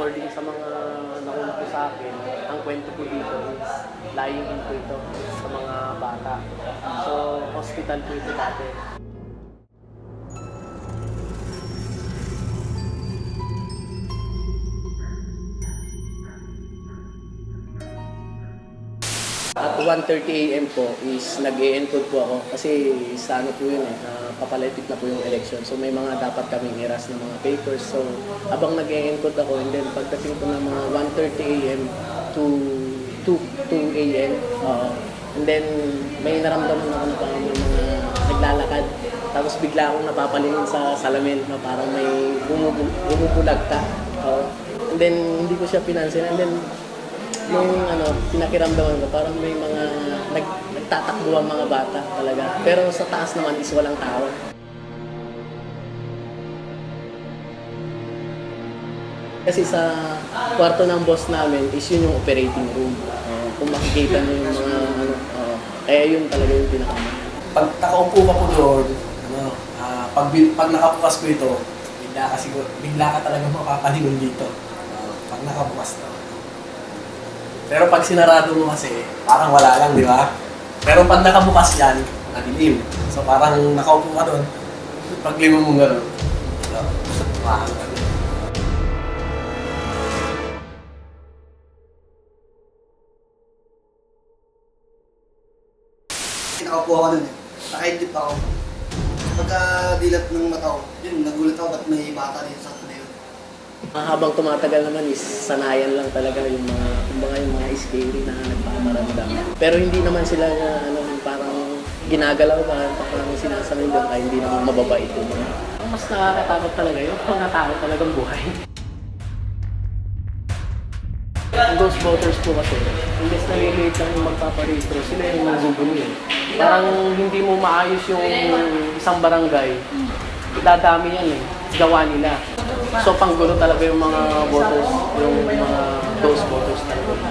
according sa mga nauna ko sa akin, ang kwento ko dito is lying in po ito sa mga bata. So, hospital po ito dati. At 1:30 AM po is nag-e-encode po ako kasi sa ano po yun papalapit na po yung election. So may mga dapat kaming iras ng mga papers. So habang nag-e-encode ako and then pagdating po ng mga 1:30 AM to 2 AM, and then may naramdaman ako na parang may mga naglalakad. Tapos bigla akong napapalingin sa salamin na parang may bumubulagta. And then hindi ko siya pinansin and then yung pinakiramdaman ko, parang may mga nagtatakbo ang mga bata talaga. Pero sa taas naman is walang tao. Kasi sa kwarto ng boss namin is yun yung operating room. Kung makikita nyo yung mga kaya yun talaga yung pinakaman. Pag nakaupo ka po doon, pag nakabukas ko ito, bigla ka talaga makapalingon dito. Pag nakabukas na. Pero pag sinarado mo kasi, parang wala lang, di ba? Pero pag nakabukas yan, nadilim. So parang nakaupo ka doon, pag limo mo gano'n, parang nakaupo ako doon nakaidlip ako. Pagka-dilat ng mata ko, yun, nagulat ako ba't may bata dito sa tuloy. Habang tumatagal naman is sanayan lang talaga yung mga scary na nagpapamaramdam. Pero hindi naman sila parang ginagalaw ka, parang sinasanay doon ay hindi naman mababait yung mga. Ang mas nakakatakot talaga yung mga tao talagang buhay. Ang ghost voters po kasi, imbes na late lang yung magpaparehistro, sila yung nagugulo eh. Parang hindi mo maayos yung isang barangay, dadami yan eh, gawa nila. So panggulo talaga yung mga voters, yung mga ghost voters talaga.